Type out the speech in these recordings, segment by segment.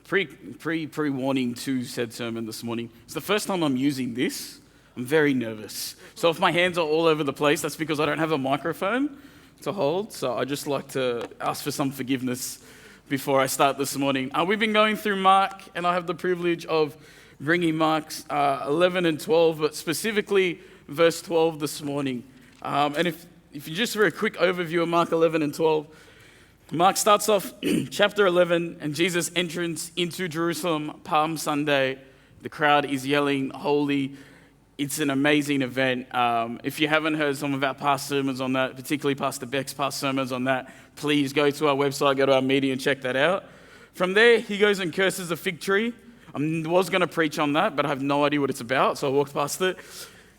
Pre-warning to said sermon this morning. It's the first time I'm using this. I'm very nervous. So if my hands are all over the place, that's because I don't have a microphone to hold. So I just like to ask for some forgiveness before I start this morning. We've been going through Mark, and I have the privilege of bringing Mark's 11 and 12, but specifically verse 12 this morning. And if you just for a quick overview of Mark 11 and 12, Mark starts off chapter 11 and Jesus' entrance into Jerusalem, Palm Sunday. The crowd is yelling, "Holy." It's an amazing event. If you haven't heard some of our past sermons on that, particularly Pastor Beck's past sermons on that, please go to our website, go to our media and check that out. From there, he goes and curses a fig tree. I was going to preach on that, but I have no idea what it's about, so I walked past it.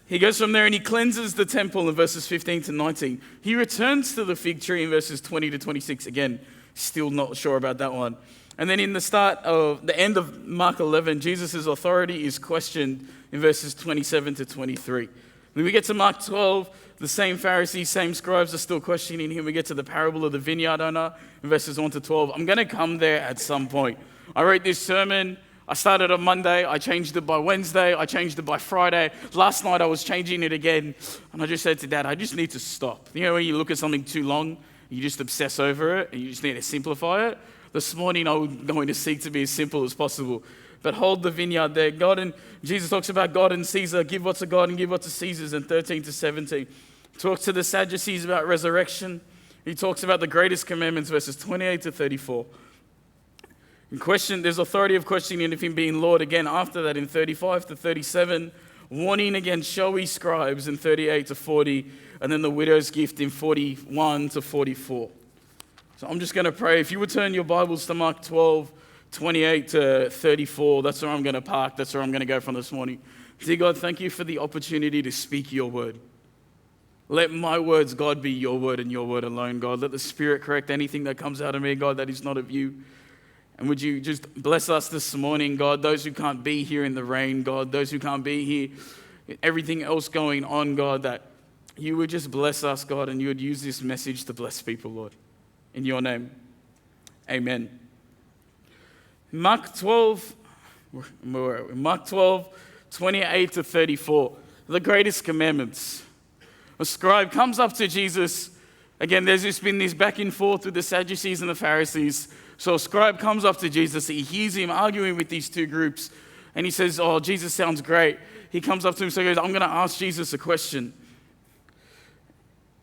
He goes from there and he cleanses the temple in verses 15 to 19. He returns to the fig tree in verses 20 to 26. Again, still not sure about that one. And then in the end of Mark 11, Jesus' authority is questioned in verses 27 to 23. When we get to Mark 12, the same Pharisees, same scribes are still questioning him. We get to the parable of the vineyard owner in verses 1 to 12. I'm going to come there at some point. I wrote this sermon. I started on Monday, I changed it by Wednesday, I changed it by Friday. Last night I was changing it again, and I just said to Dad, I just need to stop. You know when you look at something too long, you just obsess over it, and you just need to simplify it? This morning I'm going to seek to be as simple as possible. But hold the vineyard there. Jesus talks about God and Caesar, give what's to God and give what's to Caesar's in 13 to 17. Talks to the Sadducees about resurrection. He talks about the greatest commandments, verses 28 to 34. In question, there's authority of questioning of him being Lord again after that in 35 to 37, warning against showy scribes in 38 to 40, and then the widow's gift in 41 to 44. So I'm just going to pray. If you would turn your Bibles to Mark 12, 28 to 34, that's where I'm going to park. That's where I'm going to go from this morning. Dear God, thank you for the opportunity to speak your word. Let my words, God, be your word and your word alone, God. Let the Spirit correct anything that comes out of me, God, that is not of you. And would you just bless us this morning, God, those who can't be here in the rain, God, those who can't be here, everything else going on, God, that you would just bless us, God, and you would use this message to bless people, Lord. In your name, amen. Mark 12, 28 to 34, the greatest commandments. A scribe comes up to Jesus. Again, there's been this back and forth with the Sadducees and the Pharisees. So a scribe comes up to Jesus. He hears him arguing with these two groups. And he says, "Oh, Jesus sounds great." He comes up to him and goes, "I'm going to ask Jesus a question."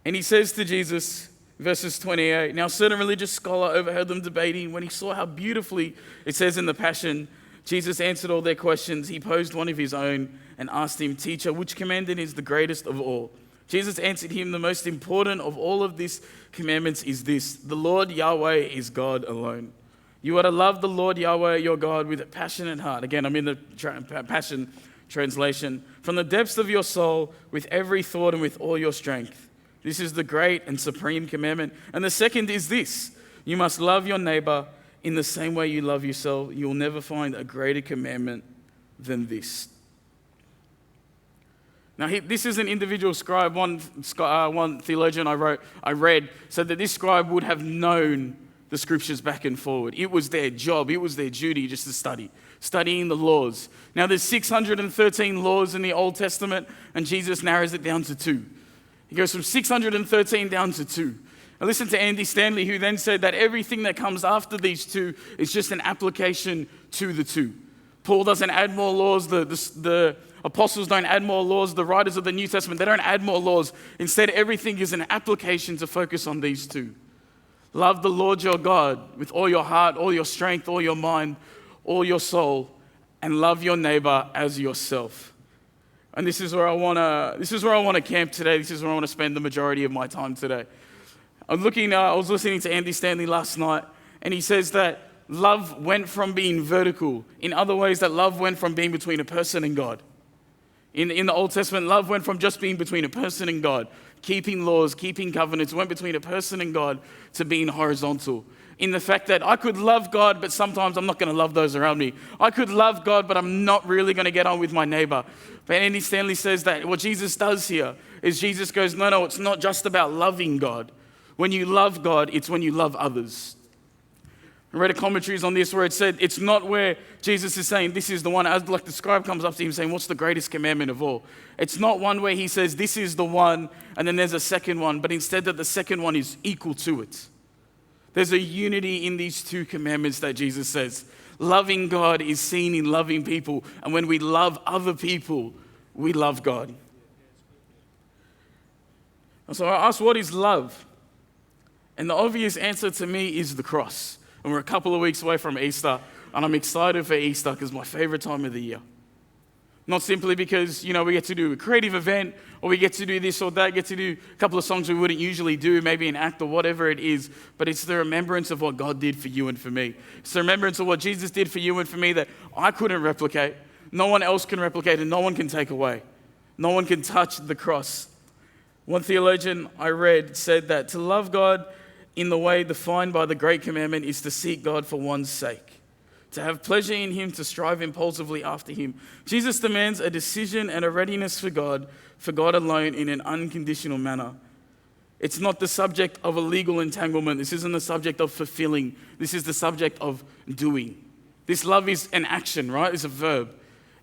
And he says to Jesus, verses 28, "Now a certain religious scholar overheard them debating. When he saw how beautifully," it says in the Passion, "Jesus answered all their questions, he posed one of his own and asked him, 'Teacher, which commandment is the greatest of all?' Jesus answered him, 'The most important of all of these commandments is this: the Lord Yahweh is God alone. You are to love the Lord Yahweh your God with a passionate heart." Again, I'm in the Passion translation. "From the depths of your soul, with every thought and with all your strength. This is the great and supreme commandment. And the second is this: you must love your neighbor in the same way you love yourself. You will never find a greater commandment than this." Now, this is an individual scribe. One theologian I read said that this scribe would have known the scriptures back and forward. It was their job. It was their duty just to studying the laws. Now, there's 613 laws in the Old Testament, and Jesus narrows it down to 2. He goes from 613 down to 2. I listened to Andy Stanley, who then said that everything that comes after these 2 is just an application to the 2. Paul doesn't add more laws. The apostles don't add more laws. The writers of the New Testament, they don't add more laws. Instead, everything is an application to focus on these 2. Love the Lord your God with all your heart, all your strength, all your mind, all your soul, and love your neighbor as yourself. And this is where I want to camp today. This is where I want to spend the majority of my time today. I was listening to Andy Stanley last night, and he says that love went from being vertical. In other ways, that love went from being between a person and God. In the Old Testament, love went from just being between a person and God, keeping laws, keeping covenants, went between a person and God to being horizontal. In the fact that I could love God, but sometimes I'm not going to love those around me. I could love God, but I'm not really going to get on with my neighbor. But Andy Stanley says that what Jesus does here is Jesus goes, no, it's not just about loving God. When you love God, it's when you love others. I read a commentaries on this where it said it's not where Jesus is saying this is the one, as like the scribe comes up to him saying, what's the greatest commandment of all? It's not one where he says this is the one and then there's a second one, but instead that the second one is equal to it. There's a unity in these two commandments that Jesus says. Loving God is seen in loving people, and when we love other people, we love God. And so I asked, what is love? And the obvious answer to me is the cross. And we're a couple of weeks away from Easter, and I'm excited for Easter because it's my favorite time of the year. Not simply because, we get to do a creative event, or we get to do this or that, get to do a couple of songs we wouldn't usually do, maybe an act or whatever it is, but it's the remembrance of what God did for you and for me. It's the remembrance of what Jesus did for you and for me that I couldn't replicate, no one else can replicate, and no one can take away. No one can touch the cross. One theologian I read said that to love God in the way defined by the Great Commandment is to seek God for one's sake, to have pleasure in Him, to strive impulsively after Him. Jesus demands a decision and a readiness for God alone in an unconditional manner. It's not the subject of a legal entanglement. This isn't the subject of fulfilling. This is the subject of doing. This love is an action, right? It's a verb.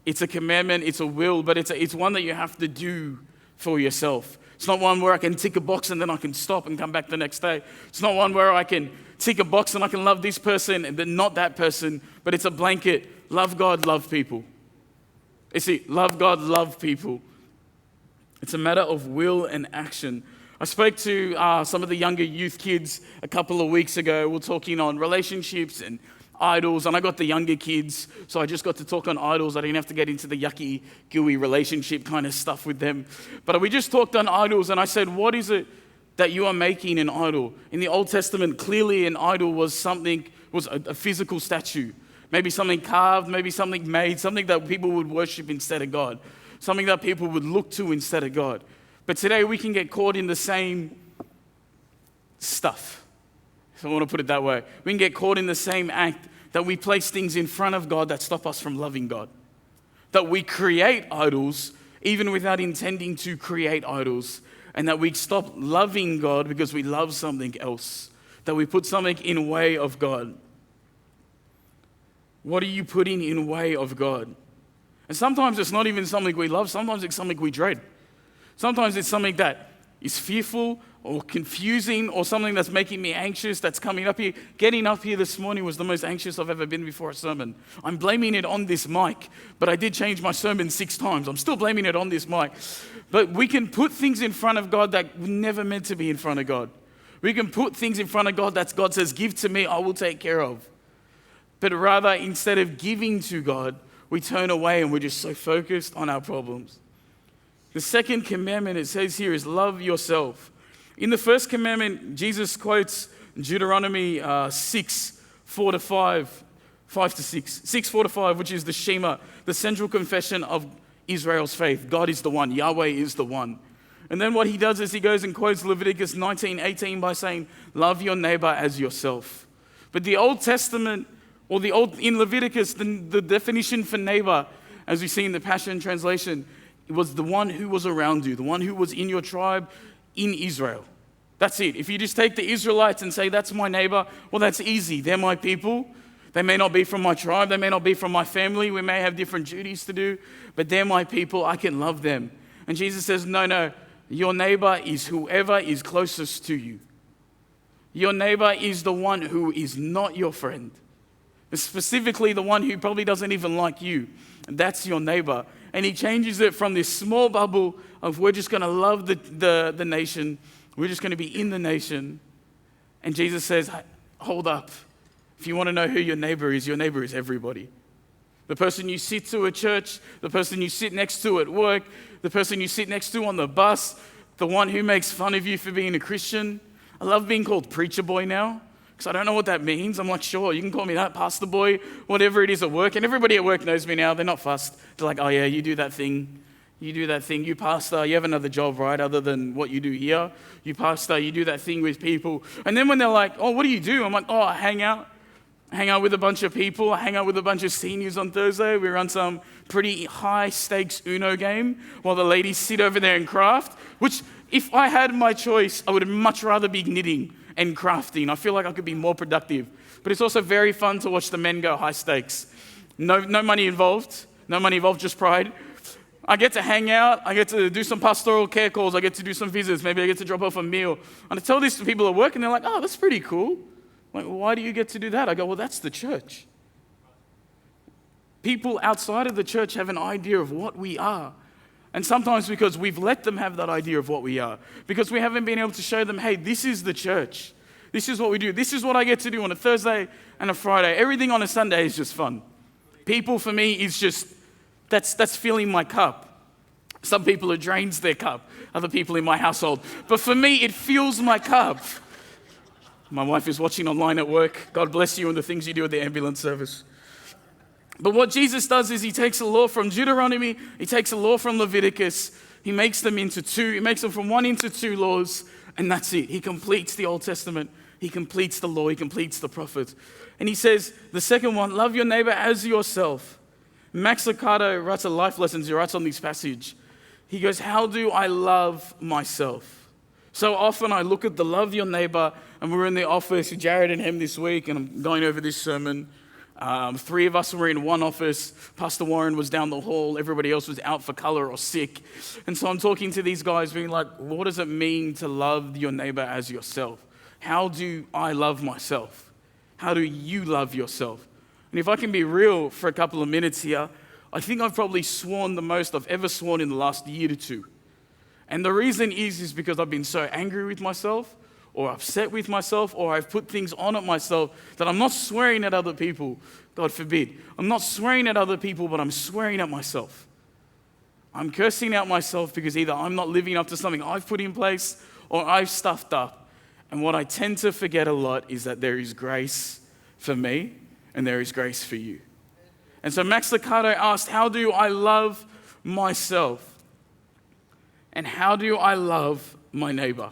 It's a commandment, it's a will, but it's one that you have to do for yourself. It's not one where I can tick a box and then I can stop and come back the next day. It's not one where I can tick a box and I can love this person and then not that person, but it's a blanket. Love God, love people. Love God, love people. It's a matter of will and action. I spoke to some of the younger youth kids a couple of weeks ago. We were talking on relationships and idols, and I got the younger kids, so I just got to talk on idols. I didn't have to get into the yucky, gooey relationship kind of stuff with them. But we just talked on idols, and I said, what is it that you are making an idol? In the Old Testament, clearly an idol was a physical statue. Maybe something carved, maybe something made, something that people would worship instead of God. Something that people would look to instead of God. But today we can get caught in the same stuff, if I want to put it that way. We can get caught in the same act that we place things in front of God that stop us from loving God. That we create idols even without intending to create idols. And that we stop loving God because we love something else. That we put something in way of God. What are you putting in way of God? And sometimes it's not even something we love. Sometimes it's something we dread. Sometimes it's something that is fearful or confusing or something that's making me anxious that's coming up here. Getting up here this morning was the most anxious I've ever been before a sermon. I'm blaming it on this mic, but I did change my sermon 6 times. I'm still blaming it on this mic. But we can put things in front of God that were never meant to be in front of God. We can put things in front of God that God says, give to me, I will take care of. But rather, instead of giving to God, we turn away and we're just so focused on our problems. The second commandment, it says here, is love yourself. In the first commandment, Jesus quotes Deuteronomy 6, 4 to 5, 5 to 6, 6, 4 to 5, which is the Shema, the central confession of Israel's faith. God is the one. Yahweh is the one. And then what he does is he goes and quotes Leviticus 19:18 by saying, love your neighbor as yourself. But the Old Testament, in Leviticus, the definition for neighbor, as we see in the Passion Translation, it was the one who was around you, the one who was in your tribe in Israel. That's it. If you just take the Israelites and say, that's my neighbor, well, that's easy. They're my people. They may not be from my tribe. They may not be from my family. We may have different duties to do, but they're my people. I can love them. And Jesus says, no, your neighbor is whoever is closest to you. Your neighbor is the one who is not your friend. Specifically the one who probably doesn't even like you. And that's your neighbor. And he changes it from this small bubble of we're just going to love the nation. We're just going to be in the nation. And Jesus says, hold up. If you want to know who your neighbor is everybody. The person you sit to at church, the person you sit next to at work, the person you sit next to on the bus, the one who makes fun of you for being a Christian. I love being called preacher boy now. Because I don't know what that means. I'm like, sure, you can call me that, pastor boy, whatever it is at work. And everybody at work knows me now. They're not fussed. They're like, oh yeah, you do that thing. You pastor, you have another job, right, other than what you do here. You pastor, you do that thing with people. And then when they're like, oh, what do you do? I'm like, oh, I hang out with a bunch of people. I hang out with a bunch of seniors on Thursday. We run some pretty high stakes Uno game while the ladies sit over there and craft, which if I had my choice, I would much rather be knitting and crafting. I feel like I could be more productive. but it's also very fun to watch the men go high stakes. No money involved. No money involved, just pride. I get to hang out. I get to do some pastoral care calls. I get to do some visits. Maybe I get to drop off a meal. And I tell this to people at work, and they're like, oh, that's pretty cool. I'm like, why do you get to do that? I go, well, that's the church. People outside of the church have an idea of what we are. And sometimes because we've let them have that idea of what we are. Because we haven't been able to show them, hey, this is the church. This is what we do. This is what I get to do on a Thursday and a Friday. Everything on a Sunday is just fun. People, for me, is just, that's filling my cup. Some people, it drains their cup. Other people in my household. But for me, it fills my cup. My wife is watching online at work. God bless you and the things you do at the ambulance service. But what Jesus does is he takes a law from Deuteronomy, he takes a law from Leviticus, he makes them into two, he makes them from one into two laws, and that's it. He completes the Old Testament, he completes the law, he completes the prophets. And he says, the second one, love your neighbor as yourself. Max Lucado writes a life lessons, he writes on this passage. He goes, how do I love myself? So often I look at the love your neighbor, and we're in the office, Jared and him this week, and I'm going over this sermon. 3 of us were in one office. Pastor Warren was down the hall. Everybody else was out for color or sick. And so I'm talking to these guys being like, what does it mean to love your neighbor as yourself? How do I love myself? How do you love yourself? And if I can be real for a couple of minutes here, I think I've probably sworn the most I've ever sworn in the last year to 2. And the reason is because I've been so angry with myself, or upset with myself, or I've put things on at myself that I'm not swearing at other people, God forbid. I'm not swearing at other people, but I'm swearing at myself. I'm cursing out myself because either I'm not living up to something I've put in place, or I've stuffed up. And what I tend to forget a lot is that there is grace for me, and there is grace for you. And so Max Lucado asked, how do I love myself? And how do I love my neighbor?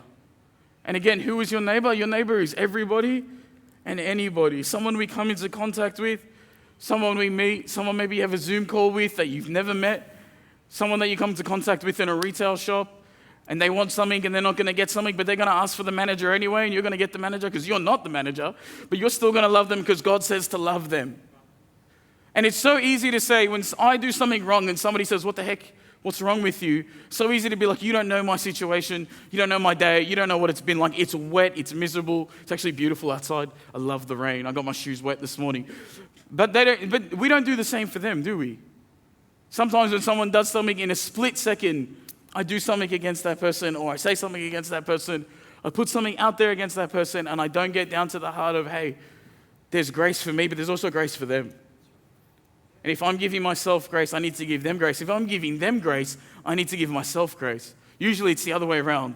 And again, who is your neighbor? Your neighbor is everybody and anybody. Someone we come into contact with, someone we meet, someone maybe you have a Zoom call with that you've never met, someone that you come into contact with in a retail shop, and they want something and they're not going to get something, but they're going to ask for the manager anyway, and you're going to get the manager because you're not the manager, but you're still going to love them because God says to love them. And it's so easy to say when I do something wrong and somebody says, what the heck? What's wrong with you? So easy to be like, you don't know my situation. You don't know my day. You don't know what it's been like. It's wet. It's miserable. It's actually beautiful outside. I love the rain. I got my shoes wet this morning. But we don't do the same for them, do we? Sometimes when someone does something in a split second, I do something against that person, or I say something against that person. I put something out there against that person, and I don't get down to the heart of, hey, there's grace for me, but there's also grace for them. And if I'm giving myself grace, I need to give them grace. If I'm giving them grace, I need to give myself grace. Usually it's the other way around.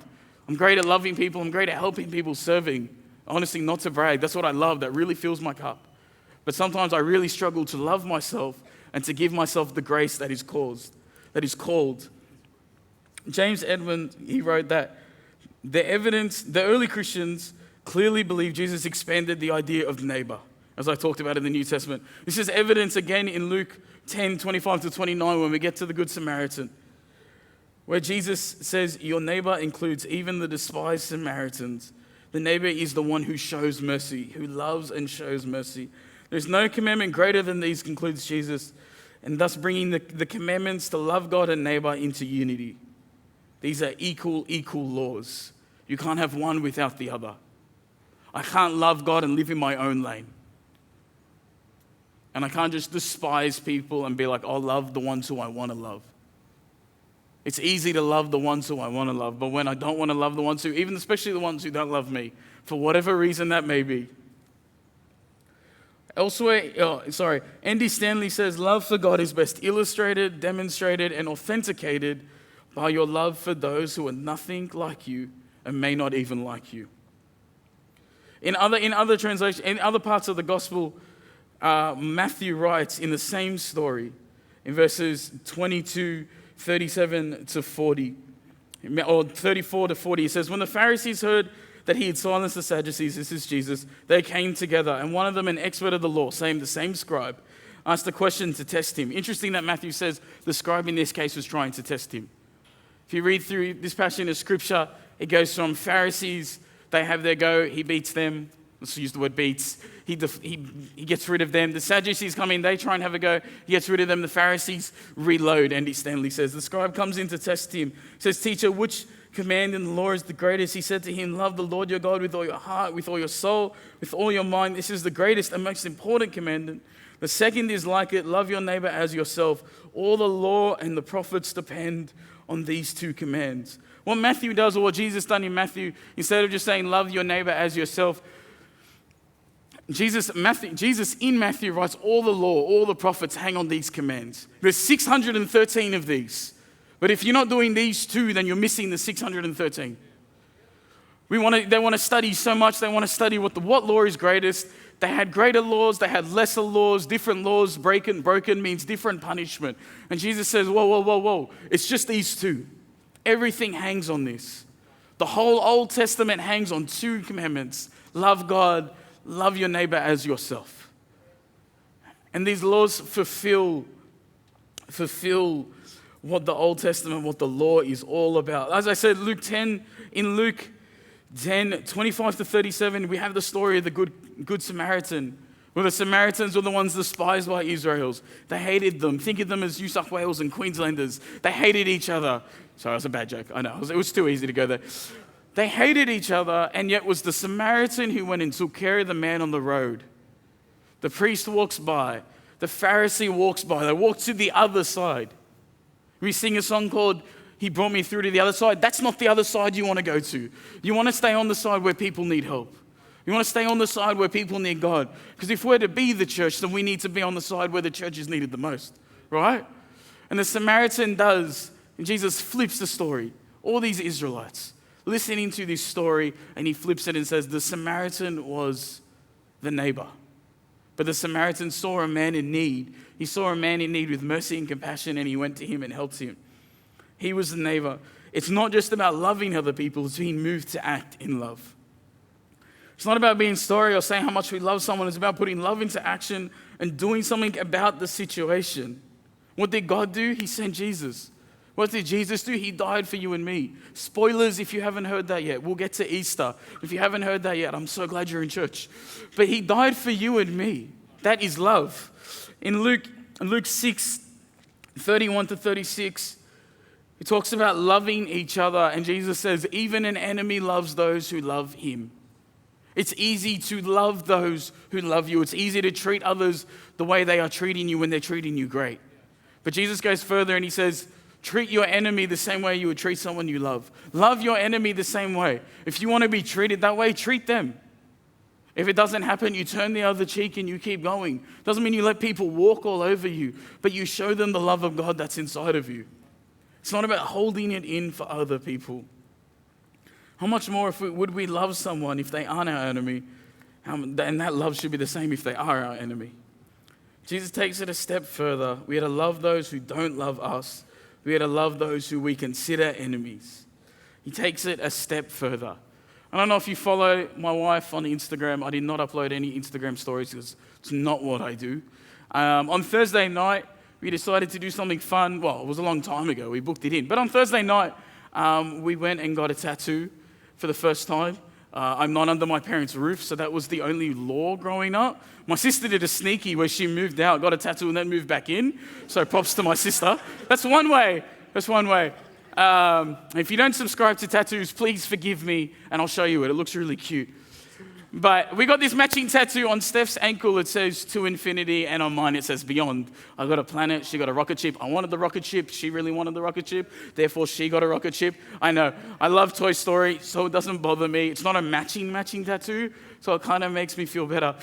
I'm great at loving people. I'm great at helping people, serving. Honestly, not to brag. That's what I love. That really fills my cup. But sometimes I really struggle to love myself and to give myself the grace that is called. James Edmund, he wrote that the early Christians clearly believed Jesus expanded the idea of neighbor, as I talked about in the New Testament. This is evidence again in Luke 10:25-29 when we get to the Good Samaritan, where Jesus says, your neighbor includes even the despised Samaritans. The neighbor is the one who shows mercy, who loves and shows mercy. There's no commandment greater than these, concludes Jesus, and thus bringing the commandments to love God and neighbor into unity. These are equal laws. You can't have one without the other. I can't love God and live in my own lane. And I can't just despise people and be like, I'll love the ones who I want to love. It's easy to love the ones who I want to love, but when I don't want to love the ones who, even especially the ones who don't love me, for whatever reason that may be. Andy Stanley says, love for God is best illustrated, demonstrated, and authenticated by your love for those who are nothing like you and may not even like you. In other translations, in other parts of the gospel, Matthew writes in the same story, in verses 22:37-40, or 34-40, he says, when the Pharisees heard that he had silenced the Sadducees, this is Jesus, they came together, and one of them, an expert of the law, the same scribe, asked a question to test him. Interesting that Matthew says the scribe in this case was trying to test him. If you read through this passage of scripture, it goes from Pharisees, they have their go, he beats them. let's use the word beats. He gets rid of them. The Sadducees come in, they try and have a go. He gets rid of them. The Pharisees reload. Andy Stanley says, the scribe comes in to test him. He says, teacher, which command in the law is the greatest? He said to him, love the Lord your God with all your heart, with all your soul, with all your mind. This is the greatest and most important commandment. The second is like it, love your neighbor as yourself. All the law and the prophets depend on these two commands. What Matthew does, or what Jesus done in Matthew, instead of just saying love your neighbor as yourself, Jesus in Matthew writes all the law, all the prophets hang on these commands. There's 613 of these. But if you're not doing these two, then you're missing the 613. They want to study so much. They want to study what law is greatest. They had greater laws. They had lesser laws. Different laws. Broken means different punishment. And Jesus says, whoa. It's just these two. Everything hangs on this. The whole Old Testament hangs on two commandments. Love God, love your neighbor as yourself. And these laws fulfill what the Old Testament, what the law is all about. As I said, in Luke 10, 25 to 37, we have the story of the good Samaritan, where the Samaritans were the ones despised by Israels. They hated them. Think of them as New South Wales and Queenslanders. They hated each other. Sorry, that was a bad joke. I know, it was too easy to go there. They hated each other, and yet was the Samaritan who went and took care of the man on the road. The priest walks by. The Pharisee walks by. They walk to the other side. We sing a song called He Brought Me Through to the Other Side. That's not the other side you want to go to. You want to stay on the side where people need help. You want to stay on the side where people need God. Because if we're to be the church, then we need to be on the side where the church is needed the most. Right? And the Samaritan does. And Jesus flips the story. All these Israelites listening to this story, and he flips it and says, the Samaritan was the neighbor. But the Samaritan saw a man in need. He saw a man in need with mercy and compassion, and he went to him and helped him. He was the neighbor. It's not just about loving other people, it's being moved to act in love. It's not about being sorry or saying how much we love someone. It's about putting love into action and doing something about the situation. What did God do? He sent Jesus. What did Jesus do? He died for you and me. Spoilers if you haven't heard that yet. We'll get to Easter. If you haven't heard that yet, I'm so glad you're in church. But he died for you and me. That is love. In Luke 6, 31 to 36, it talks about loving each other. And Jesus says, even an enemy loves those who love him. It's easy to love those who love you. It's easy to treat others the way they are treating you when they're treating you great. But Jesus goes further and he says, treat your enemy the same way you would treat someone you love. Love your enemy the same way. If you want to be treated that way, treat them. If it doesn't happen, you turn the other cheek and you keep going. Doesn't mean you let people walk all over you, but you show them the love of God that's inside of you. It's not about holding it in for other people. How much more would we love someone if they aren't our enemy? And that love should be the same if they are our enemy. Jesus takes it a step further. We are to love those who don't love us. We are to love those who we consider enemies. He takes it a step further. I don't know if you follow my wife on Instagram. I did not upload any Instagram stories because it's not what I do. On Thursday night, we decided to do something fun. Well, it was a long time ago. We booked it in. But on Thursday night, we went and got a tattoo for the first time. I'm not under my parents' roof, so that was the only law growing up. My sister did a sneaky where she moved out, got a tattoo, and then moved back in. So props to my sister. That's one way. If you don't subscribe to tattoos, please forgive me, and I'll show you it. It looks really cute. But we got this matching tattoo on Steph's ankle. It says to infinity, and on mine it says beyond. I got a planet. She got a rocket ship. I wanted the rocket ship. She really wanted the rocket ship. Therefore, she got a rocket ship. I know. I love Toy Story, so it doesn't bother me. It's not a matching tattoo, so it kind of makes me feel better.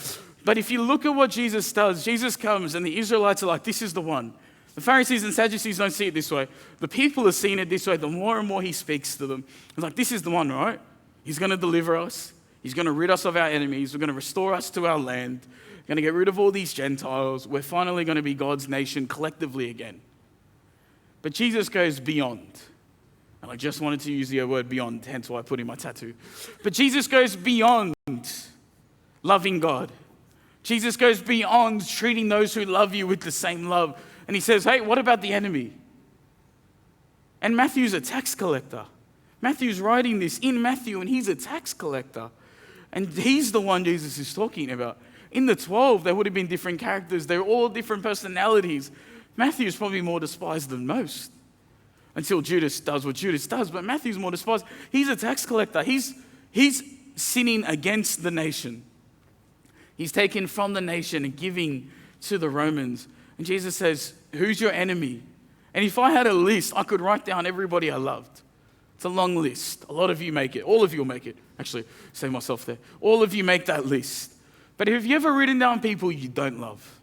But if you look at what Jesus does, Jesus comes, and the Israelites are like, this is the one. The Pharisees and Sadducees don't see it this way. The people are seeing it this way. The more and more he speaks to them, it's like, this is the one, right? He's going to deliver us. He's going to rid us of our enemies. We're going to restore us to our land. We're going to get rid of all these Gentiles. We're finally going to be God's nation collectively again. But Jesus goes beyond. And I just wanted to use the word beyond, hence why I put in my tattoo. But Jesus goes beyond loving God. Jesus goes beyond treating those who love you with the same love. And he says, hey, what about the enemy? And Matthew's a tax collector. Matthew's writing this in Matthew, and he's a tax collector. And he's the one Jesus is talking about. In the 12, there would have been different characters. They're all different personalities. Matthew is probably more despised than most until Judas does what Judas does. But Matthew's more despised. He's a tax collector. He's sinning against the nation. He's taken from the nation and giving to the Romans. And Jesus says, who's your enemy? And if I had a list, I could write down everybody I loved. It's a long list. A lot of you make it. All of you will make it. Actually, say myself there. All of you make that list. But have you ever written down people you don't love?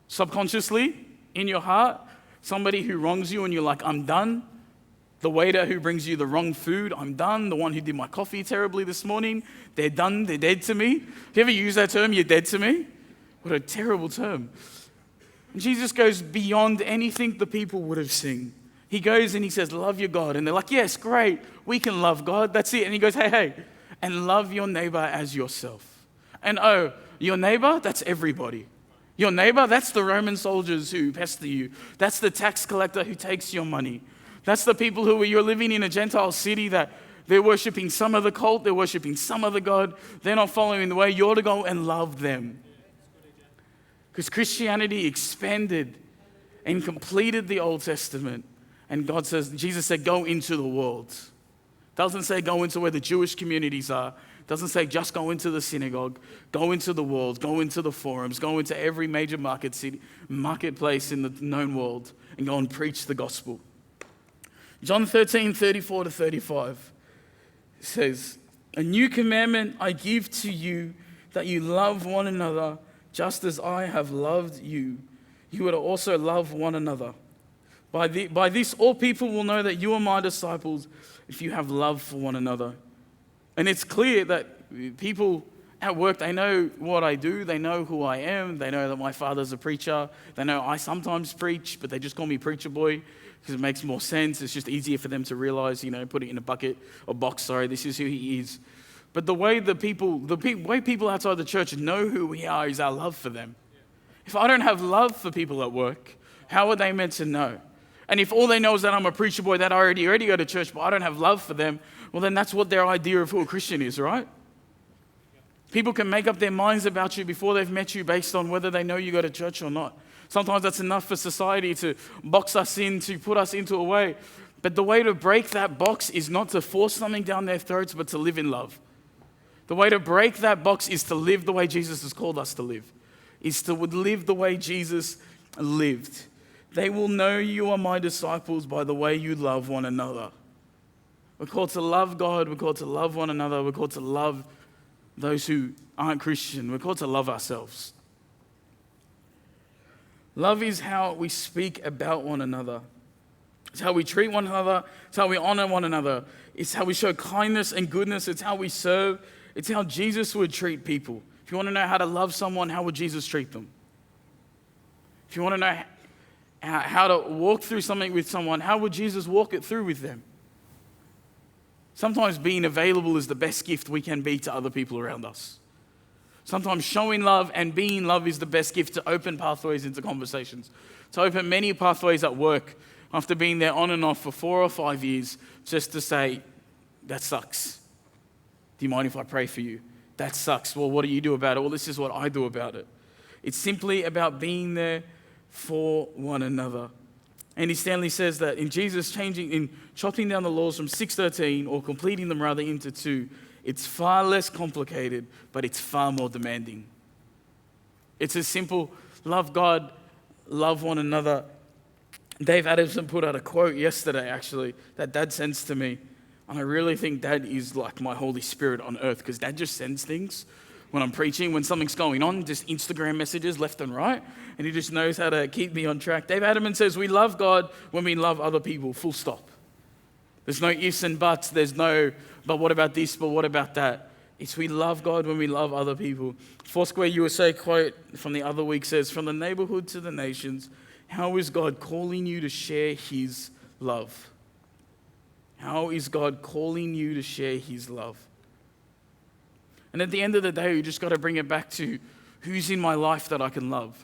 Subconsciously, in your heart, somebody who wrongs you and you're like, I'm done. The waiter who brings you the wrong food, I'm done. The one who did my coffee terribly this morning, they're done, they're dead to me. Have you ever used that term, you're dead to me? What a terrible term. And Jesus goes beyond anything the people would have seen. He goes and he says, love your God. And they're like, yes, great, we can love God, that's it. And he goes, hey, and love your neighbor as yourself. And oh, your neighbor, that's everybody. Your neighbor, that's the Roman soldiers who pester you. That's the tax collector who takes your money. That's the people who you're living in a Gentile city that they're worshiping some other cult, they're worshiping some other God. They're not following the way. You're to go and love them. Because Christianity expanded and completed the Old Testament. And Jesus said, go into the world. Doesn't say go into where the Jewish communities are. Doesn't say just go into the synagogue. Go into the world. Go into the forums. Go into every major marketplace in the known world and go and preach the gospel. John 13:34-35 says, a new commandment I give to you, that you love one another just as I have loved you. You are to also love one another. By this, all people will know that you are my disciples if you have love for one another. And it's clear that people at work, they know what I do. They know who I am. They know that my father's a preacher. They know I sometimes preach, but they just call me preacher boy because it makes more sense. It's just easier for them to realize, put it in a bucket or box. Sorry, this is who he is. But the way way people outside the church know who we are is our love for them. If I don't have love for people at work, how are they meant to know? And if all they know is that I'm a preacher boy, that I already go to church, but I don't have love for them, well, then that's what their idea of who a Christian is, right? People can make up their minds about you before they've met you based on whether they know you go to church or not. Sometimes that's enough for society to box us in, to put us into a way. But the way to break that box is not to force something down their throats, but to live in love. The way to break that box is to live the way Jesus has called us to live, is to live the way Jesus lived. They will know you are my disciples by the way you love one another. We're called to love God. We're called to love one another. We're called to love those who aren't Christian. We're called to love ourselves. Love is how we speak about one another. It's how we treat one another. It's how we honor one another. It's how we show kindness and goodness. It's how we serve. It's how Jesus would treat people. If you want to know how to love someone, how would Jesus treat them? If you want to know how to walk through something with someone, how would Jesus walk it through with them? Sometimes being available is the best gift we can be to other people around us. Sometimes showing love and being love is the best gift to open pathways into conversations. To open many pathways at work after being there on and off for 4 or 5 years, just to say, that sucks. Do you mind if I pray for you? That sucks. Well, what do you do about it? Well, this is what I do about it. It's simply about being there for one another. Andy Stanley says that in Jesus chopping down the laws from 613, or completing them rather into 2, it's far less complicated, but it's far more demanding. It's as simple, love God, love one another. Dave Adamson put out a quote yesterday, actually, that Dad sends to me. And I really think Dad is like my Holy Spirit on earth, because Dad just sends things when I'm preaching, when something's going on, just Instagram messages left and right, and he just knows how to keep me on track. Dave Adamson says, we love God when we love other people, full stop. There's no ifs and buts, there's no, but what about this, but what about that? It's we love God when we love other people. Foursquare USA quote from the other week says, from the neighborhood to the nations, how is God calling you to share his love? How is God calling you to share his love? And at the end of the day, we just got to bring it back to who's in my life that I can love.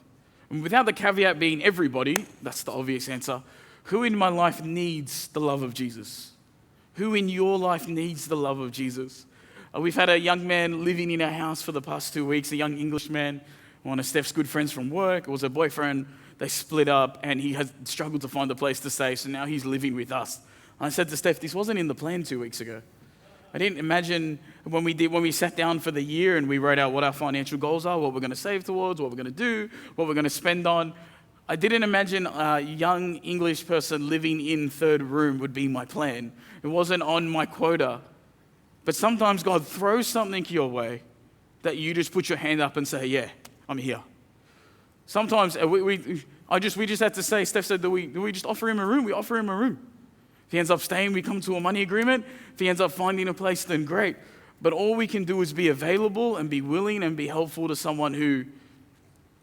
And without the caveat being everybody, that's the obvious answer. Who in my life needs the love of Jesus? Who in your life needs the love of Jesus? We've had a young man living in our house for the past 2 weeks, a young Englishman, one of Steph's good friends from work. It was a boyfriend. They split up, and he has struggled to find a place to stay, so now he's living with us. I said to Steph, this wasn't in the plan 2 weeks ago. I didn't imagine when we sat down for the year and we wrote out what our financial goals are, what we're going to save towards, what we're going to do, what we're going to spend on. I didn't imagine a young English person living in third room would be my plan. It wasn't on my quota. But sometimes God throws something your way that you just put your hand up and say, yeah, I'm here. Sometimes we just had to say, Steph said, do we just offer him a room? We offer him a room. If he ends up staying, we come to a money agreement. If he ends up finding a place, then great. But all we can do is be available and be willing and be helpful to someone who,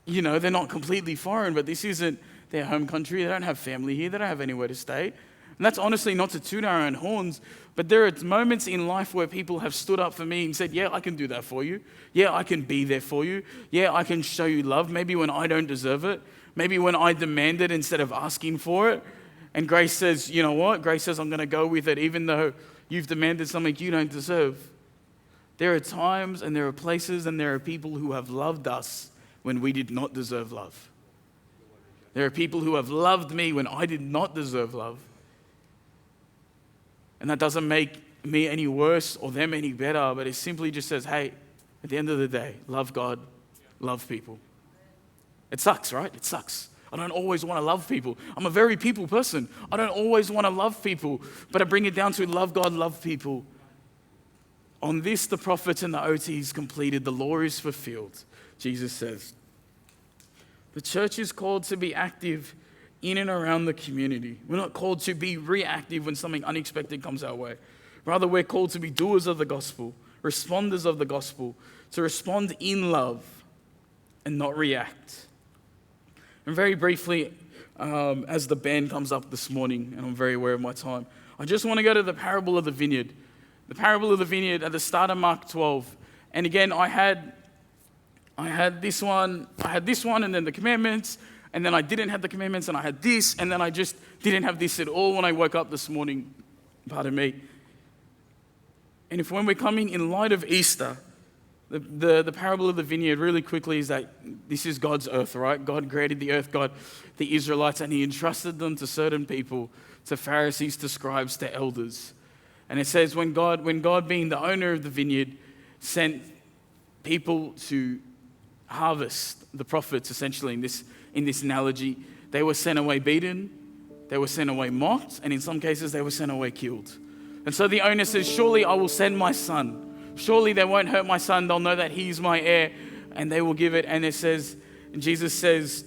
they're not completely foreign, but this isn't their home country. They don't have family here. They don't have anywhere to stay. And that's honestly not to toot our own horns, but there are moments in life where people have stood up for me and said, yeah, I can do that for you. Yeah, I can be there for you. Yeah, I can show you love, maybe when I don't deserve it. Maybe when I demand it instead of asking for it. And Grace says, you know what? Grace says, I'm going to go with it even though you've demanded something you don't deserve. There are times and there are places and there are people who have loved us when we did not deserve love. There are people who have loved me when I did not deserve love. And that doesn't make me any worse or them any better, but it simply just says, hey, at the end of the day, love God, love people. It sucks, right? It sucks. I don't always want to love people. I'm a very people person. I don't always want to love people, but I bring it down to love God, love people. On this, the prophets and the OTs completed. The law is fulfilled, Jesus says. The church is called to be active in and around the community. We're not called to be reactive when something unexpected comes our way. Rather, we're called to be doers of the gospel, responders of the gospel, to respond in love and not react. And very briefly, as the band comes up this morning, and I'm very aware of my time, I just want to go to the parable of the vineyard. The parable of the vineyard at the start of Mark 12. And again, I had this one, and then the commandments, and then I didn't have the commandments, and I had this, and then I just didn't have this at all when I woke up this morning. Pardon me. And when we're coming in light of Easter, the parable of the vineyard really quickly is that this is God's earth, right? God created the earth, the Israelites, and he entrusted them to certain people, to Pharisees, to scribes, to elders. And it says when God being the owner of the vineyard, sent people to harvest, the prophets essentially in this analogy, they were sent away beaten, they were sent away mocked, and in some cases they were sent away killed. And so the owner says, surely I will send my son. Surely they won't hurt my son. They'll know that he's my heir, and they will give it. And it says, and Jesus says,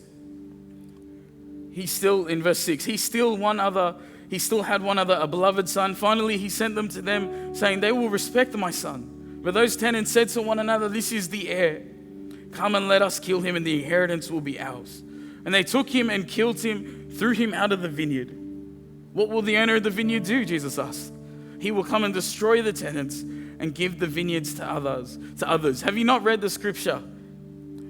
in verse 6, he still had one other, a beloved son. Finally, he sent them to them, saying, they will respect my son. But those tenants said to one another, this is the heir. Come and let us kill him, and the inheritance will be ours. And they took him and killed him, threw him out of the vineyard. What will the owner of the vineyard do? Jesus asked. He will come and destroy the tenants and give the vineyards to others. Have you not read the scripture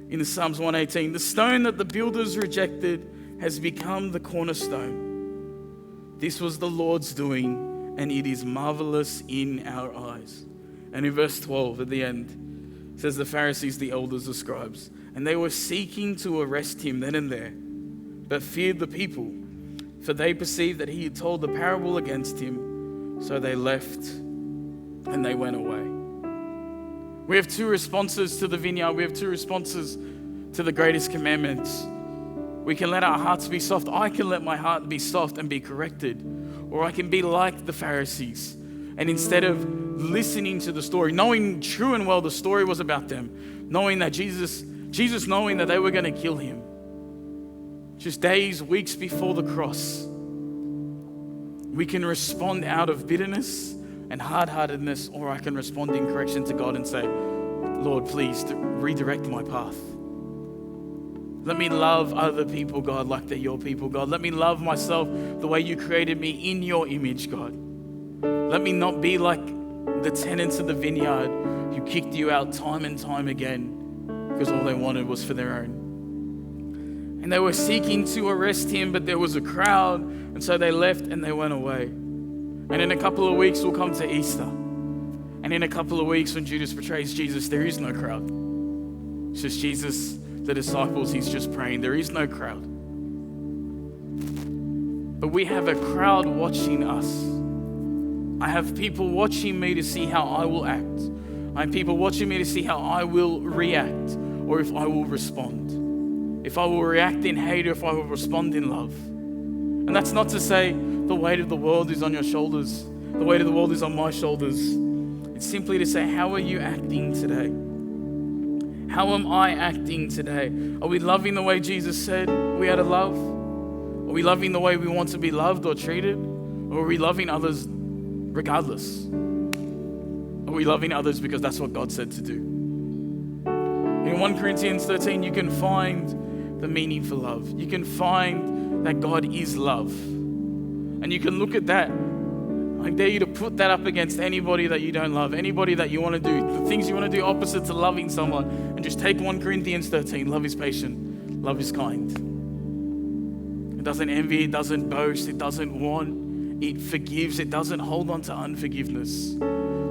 in the Psalms 118? The stone that the builders rejected has become the cornerstone. This was the Lord's doing, and it is marvelous in our eyes. And in verse 12 at the end, it says the Pharisees, the elders, the scribes, and they were seeking to arrest him then and there, but feared the people, for they perceived that he had told the parable against him. So they left and they went away. We have two responses to the vineyard. We have two responses to the greatest commandments. We can let our hearts be soft. I can let my heart be soft and be corrected. Or I can be like the Pharisees. And instead of listening to the story, knowing true and well the story was about them, knowing that Jesus knowing that they were going to kill him, just days, weeks before the cross, we can respond out of bitterness and hard-heartedness, or I can respond in correction to God and say, Lord, please redirect my path. Let me love other people, God, like they're your people, God. Let me love myself the way you created me in your image, God. Let me not be like the tenants of the vineyard who kicked you out time and time again because all they wanted was for their own. And they were seeking to arrest him, but there was a crowd, and so they left and they went away. And in a couple of weeks, we'll come to Easter. And in a couple of weeks when Judas betrays Jesus, there is no crowd. It's just Jesus, the disciples, he's just praying. There is no crowd. But we have a crowd watching us. I have people watching me to see how I will act. I have people watching me to see how I will react or if I will respond. If I will react in hate or if I will respond in love. And that's not to say the weight of the world is on your shoulders. The weight of the world is on my shoulders. It's simply to say, how are you acting today? How am I acting today? Are we loving the way Jesus said we are to love? Are we loving the way we want to be loved or treated? Or are we loving others regardless? Are we loving others because that's what God said to do? In 1 Corinthians 13, you can find the meaning for love. You can find that God is love. And you can look at that. I dare you to put that up against anybody that you don't love, anybody that you want to do, the things you want to do opposite to loving someone, and just take 1 Corinthians 13. Love is patient. Love is kind. It doesn't envy. It doesn't boast. It doesn't want. It forgives. It doesn't hold on to unforgiveness.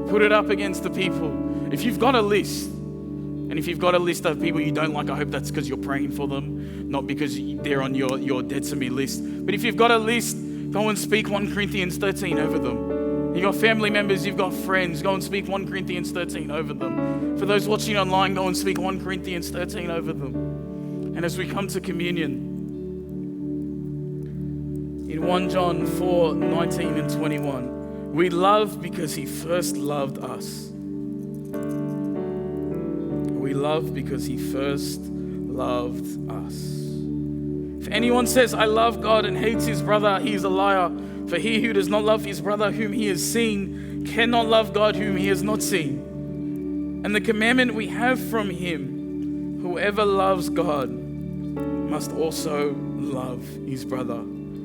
Put it up against the people. If you've got a list, and if you've got a list of people you don't like, I hope that's because you're praying for them, not because they're on your dead to me list. But if you've got a list, go and speak 1 Corinthians 13 over them. You've got family members, you've got friends, go and speak 1 Corinthians 13 over them. For those watching online, go and speak 1 Corinthians 13 over them. And as we come to communion, in 1 John 4, 19 and 21, we love because he first loved us. We love because he first loved us. If anyone says, I love God and hates his brother, he is a liar. For he who does not love his brother whom he has seen cannot love God whom he has not seen. And the commandment we have from him, whoever loves God must also love his brother,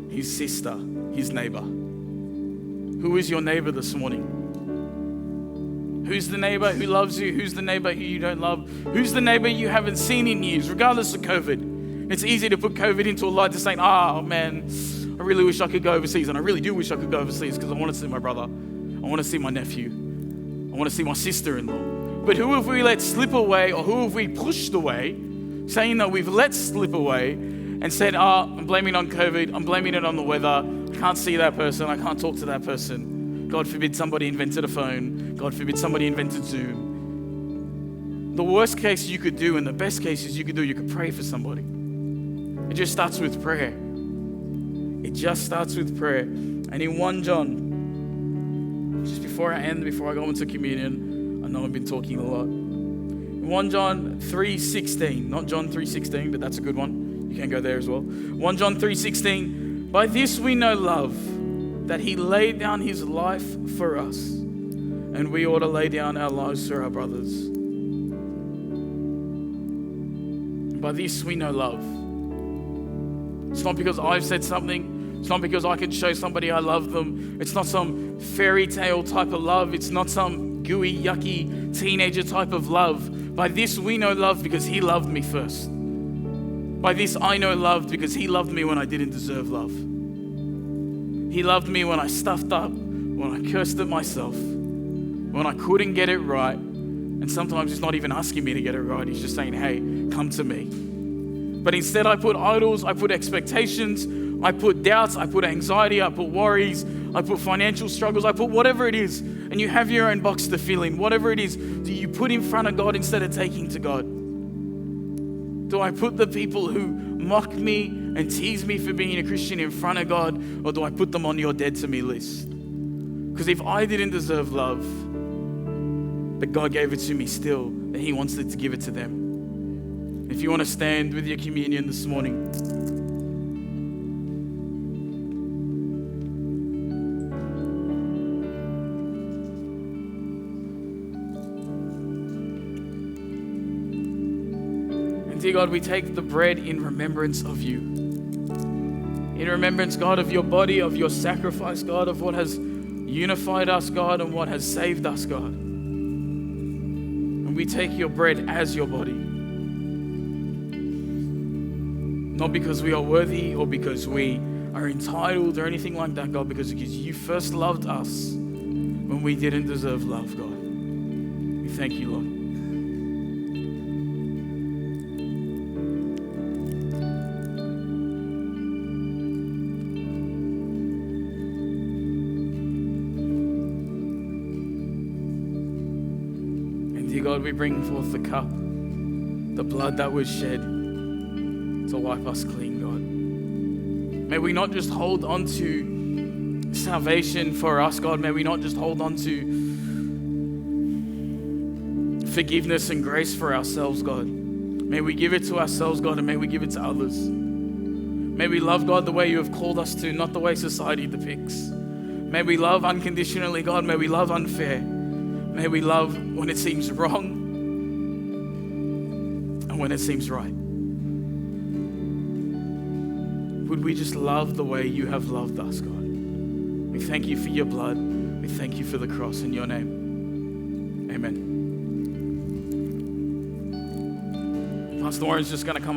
his sister, his neighbor. Who is your neighbor this morning? Who's the neighbor who loves you? Who's the neighbor who you don't love? Who's the neighbor you haven't seen in years, regardless of COVID? It's easy to put COVID into a light to say, oh man, I really wish I could go overseas. And I really do wish I could go overseas because I want to see my brother. I want to see my nephew. I want to see my sister-in-law. But who have we let slip away, or who have we pushed away, saying that we've let slip away and said, I'm blaming it on COVID. I'm blaming it on the weather. I can't see that person. I can't talk to that person. God forbid somebody invented a phone. God forbid somebody invented Zoom. The worst case you could do and the best cases you could do, you could pray for somebody. It just starts with prayer. It just starts with prayer. And in 1 John, just before I end, before I go into communion, I know I've been talking a lot. In 1 John 3:16, not John 3:16, but that's a good one. You can go there as well. 1 John 3:16, by this we know love, that he laid down his life for us, and we ought to lay down our lives for our brothers. By this we know love. It's not because I've said something. It's not because I can show somebody I love them. It's not some fairy tale type of love. It's not some gooey, yucky teenager type of love. By this we know love because he loved me first. By this I know love because he loved me when I didn't deserve love. He loved me when I stuffed up, when I cursed at myself, when I couldn't get it right. And sometimes he's not even asking me to get it right. He's just saying, hey, come to me. But instead I put idols, I put expectations, I put doubts, I put anxiety, I put worries, I put financial struggles, I put whatever it is. And you have your own box to fill in. Whatever it is, do you put in front of God instead of taking to God? Do I put the people who mock me and tease me for being a Christian in front of God, or do I put them on your dead to me list? Because if I didn't deserve love, but God gave it to me still, then he wants to give it to them. If you want to stand with your communion this morning. And dear God, we take the bread in remembrance of you. In remembrance, God, of your body, of your sacrifice, God, of what has unified us, God, and what has saved us, God. And we take your bread as your body. Not because we are worthy or because we are entitled or anything like that, God, because you first loved us when we didn't deserve love, God. thank you, Lord. And dear God, we bring forth the cup, the blood that was shed to wipe us clean, God. May we not just hold on to salvation for us, God. May we not just hold on to forgiveness and grace for ourselves, God. May we give it to ourselves, God, and may we give it to others. May we love, God, the way you have called us to, not the way society depicts. May we love unconditionally, God. May we love unfair. May we love when it seems wrong and when it seems right. Would we just love the way you have loved us, God? We thank you for your blood. We thank you for the cross in your name. Amen. Pastor Warren's just going to come